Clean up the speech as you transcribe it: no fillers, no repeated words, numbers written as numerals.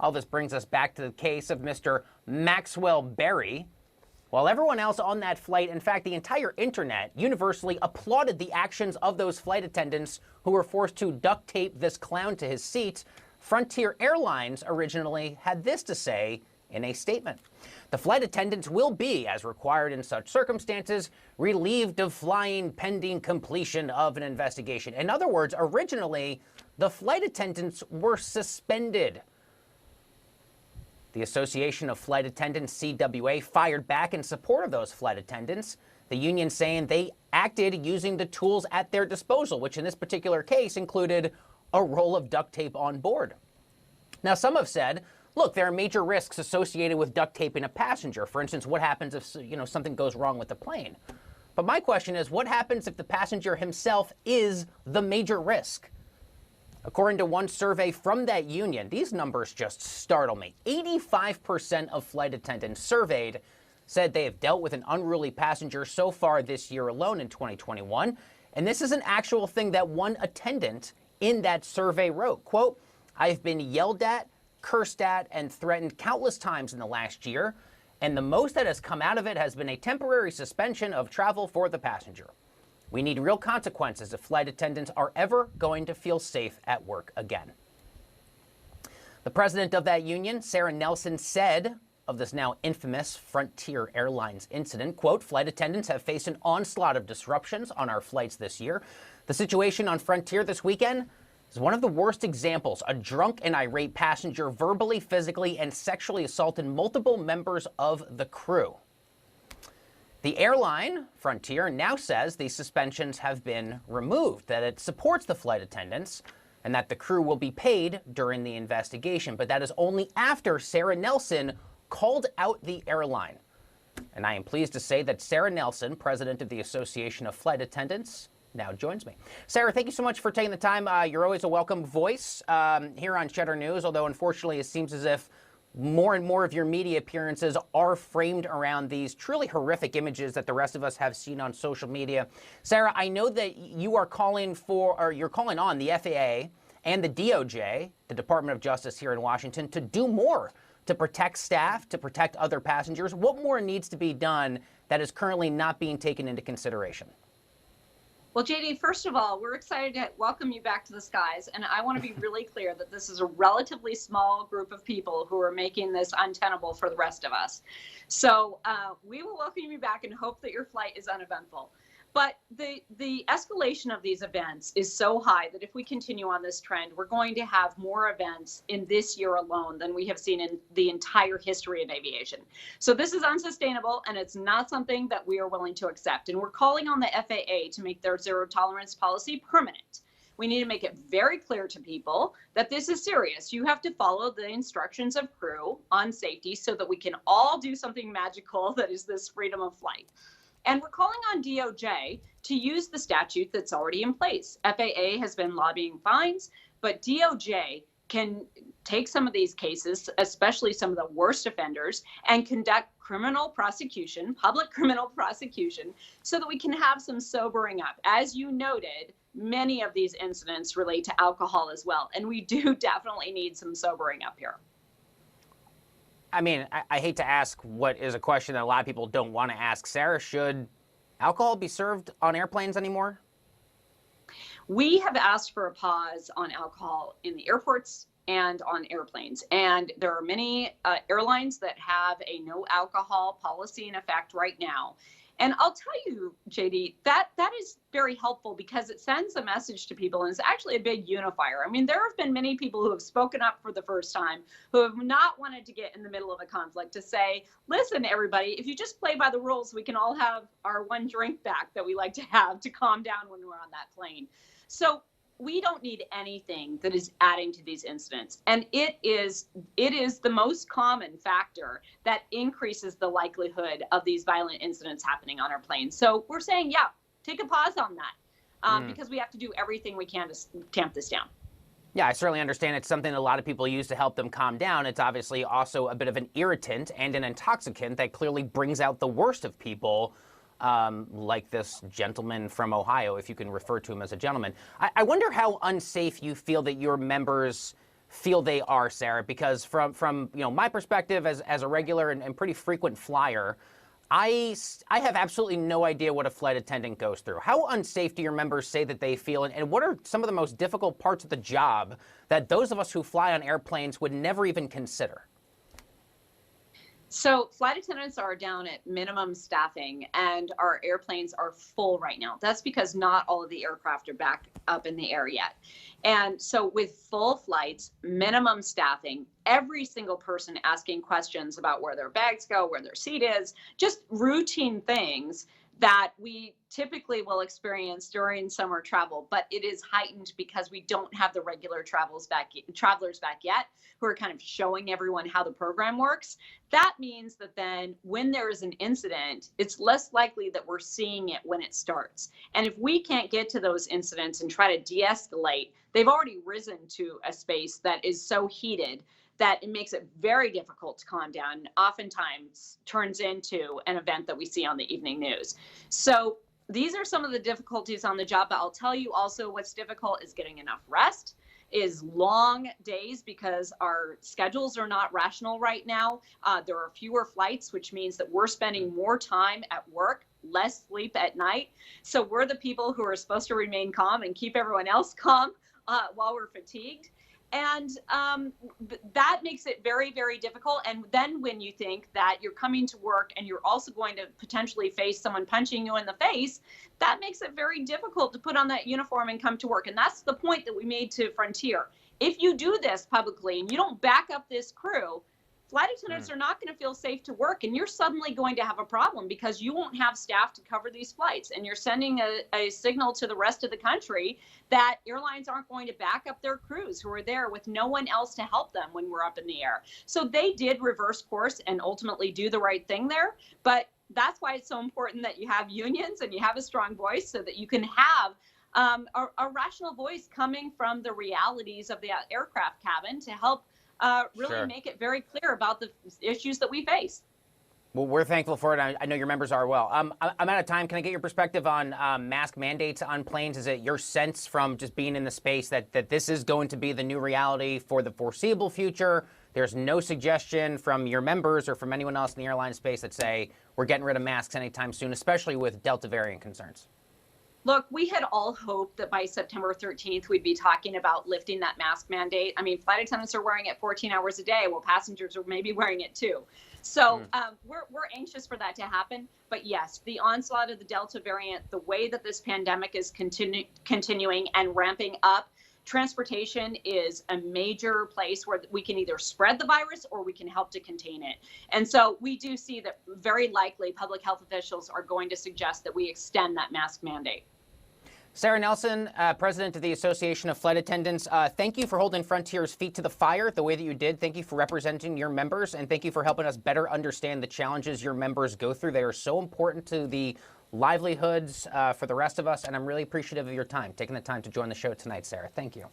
All this brings us back to the case of Mr. Maxwell Berry. While everyone else on that flight, in fact, the entire internet, universally applauded the actions of those flight attendants who were forced to duct tape this clown to his seat, Frontier Airlines originally had this to say in a statement. The flight attendants will be, as required in such circumstances, relieved of flying pending completion of an investigation. In other words, originally, the flight attendants were suspended. The Association of Flight Attendants, CWA, fired back in support of those flight attendants, the union saying they acted using the tools at their disposal, which in this particular case included a roll of duct tape on board. Now, some have said, look, there are major risks associated with duct taping a passenger. For instance, what happens if, something goes wrong with the plane? But my question is, what happens if the passenger himself is the major risk? According to one survey from that union, these numbers just startle me. 85% of flight attendants surveyed said they have dealt with an unruly passenger so far this year alone in 2021. And this is an actual thing that one attendant in that survey wrote. Quote, I've been yelled at, cursed at, and threatened countless times in the last year. And the most that has come out of it has been a temporary suspension of travel for the passenger. We need real consequences if flight attendants are ever going to feel safe at work again. The president of that union, Sara Nelson, said of this now infamous Frontier Airlines incident, quote, flight attendants have faced an onslaught of disruptions on our flights this year. The situation on Frontier this weekend is one of the worst examples. A drunk and irate passenger verbally, physically, and sexually assaulted multiple members of the crew. The airline, Frontier, now says these suspensions have been removed, that it supports the flight attendants, and that the crew will be paid during the investigation. But that is only after Sara Nelson called out the airline. And I am pleased to say that Sara Nelson, president of the Association of Flight Attendants, now joins me. Sara, thank you so much for taking the time. You're always a welcome voice here on Cheddar News, although unfortunately it seems as if more and more of your media appearances are framed around these truly horrific images that the rest of us have seen on social media. Sara, I know that you are calling on the FAA and the DOJ, the Department of Justice here in Washington, to do more to protect staff, to protect other passengers. What more needs to be done that is currently not being taken into consideration? Well, JD, first of all, we're excited to welcome you back to the skies. And I want to be really clear that this is a relatively small group of people who are making this untenable for the rest of us. So we will welcome you back and hope that your flight is uneventful. But the escalation of these events is so high that if we continue on this trend, we're going to have more events in this year alone than we have seen in the entire history of aviation. So this is unsustainable, and it's not something that we are willing to accept. And we're calling on the FAA to make their zero tolerance policy permanent. We need to make it very clear to people that this is serious. You have to follow the instructions of crew on safety so that we can all do something magical that is this freedom of flight. And we're calling on DOJ to use the statute that's already in place. FAA has been lobbying fines, but DOJ can take some of these cases, especially some of the worst offenders, and conduct criminal prosecution, public criminal prosecution, so that we can have some sobering up. As you noted, many of these incidents relate to alcohol as well, and we do definitely need some sobering up here. I mean, I hate to ask what is a question that a lot of people don't want to ask. Sara, should alcohol be served on airplanes anymore? We have asked for a pause on alcohol in the airports and on airplanes. And there are many airlines that have a no alcohol policy in effect right now. And I'll tell you, JD, that is very helpful because it sends a message to people, and it's actually a big unifier. I mean, there have been many people who have spoken up for the first time who have not wanted to get in the middle of a conflict to say, listen, everybody, if you just play by the rules, we can all have our one drink back that we like to have to calm down when we're on that plane. So we don't need anything that is adding to these incidents. And it is the most common factor that increases the likelihood of these violent incidents happening on our planes. So we're saying, yeah, take a pause on that because we have to do everything we can to tamp this down. Yeah, I certainly understand it's something a lot of people use to help them calm down. It's obviously also a bit of an irritant and an intoxicant that clearly brings out the worst of people. Like this gentleman from Ohio, if you can refer to him as a gentleman. I wonder how unsafe you feel that your members feel they are, Sarah? Because from my perspective as a regular and pretty frequent flyer, I have absolutely no idea what a flight attendant goes through. How unsafe do your members say that they feel, and what are some of the most difficult parts of the job that those of us who fly on airplanes would never even consider? So flight attendants are down at minimum staffing, and our airplanes are full right now. That's because not all of the aircraft are back up in the air yet. And so with full flights, minimum staffing, every single person asking questions about where their bags go, where their seat is, just routine things that we typically will experience during summer travel, but it is heightened because we don't have the regular travelers back yet, who are kind of showing everyone how the program works. That means that then when there is an incident, it's less likely that we're seeing it when it starts. And if we can't get to those incidents and try to de-escalate, they've already risen to a space that is so heated that it makes it very difficult to calm down, and oftentimes turns into an event that we see on the evening news. So these are some of the difficulties on the job, but I'll tell you also what's difficult is getting enough rest, is long days because our schedules are not rational right now. There are fewer flights, which means that we're spending more time at work, less sleep at night. So we're the people who are supposed to remain calm and keep everyone else calm while we're fatigued. And that makes it very, very difficult. And then when you think that you're coming to work and you're also going to potentially face someone punching you in the face, that makes it very difficult to put on that uniform and come to work. And that's the point that we made to Frontier. If you do this publicly and you don't back up this crew, flight attendants are not going to feel safe to work, and you're suddenly going to have a problem because you won't have staff to cover these flights, and you're sending a signal to the rest of the country that airlines aren't going to back up their crews who are there with no one else to help them when we're up in the air. So they did reverse course and ultimately do the right thing there, but that's why it's so important that you have unions and you have a strong voice so that you can have a rational voice coming from the realities of the aircraft cabin to help really make it very clear about the issues that we face. Well, we're thankful for it. I know your members are well. I'm out of time. Can I get your perspective on mask mandates on planes? Is it your sense from just being in the space that this is going to be the new reality for the foreseeable future? There's no suggestion from your members or from anyone else in the airline space that say we're getting rid of masks anytime soon, especially with Delta variant concerns. Look, we had all hoped that by September 13th, we'd be talking about lifting that mask mandate. I mean, flight attendants are wearing it 14 hours a day. Well, passengers are maybe wearing it too. So we're anxious for that to happen. But yes, the onslaught of the Delta variant, the way that this pandemic is continuing and ramping up, transportation is a major place where we can either spread the virus or we can help to contain it. And so we do see that very likely public health officials are going to suggest that we extend that mask mandate. Sara Nelson, president of the Association of Flight Attendants, thank you for holding Frontier's feet to the fire the way that you did. Thank you for representing your members, and thank you for helping us better understand the challenges your members go through. They are so important to the livelihoods for the rest of us, and I'm really appreciative of your time, taking the time to join the show tonight, Sara. Thank you.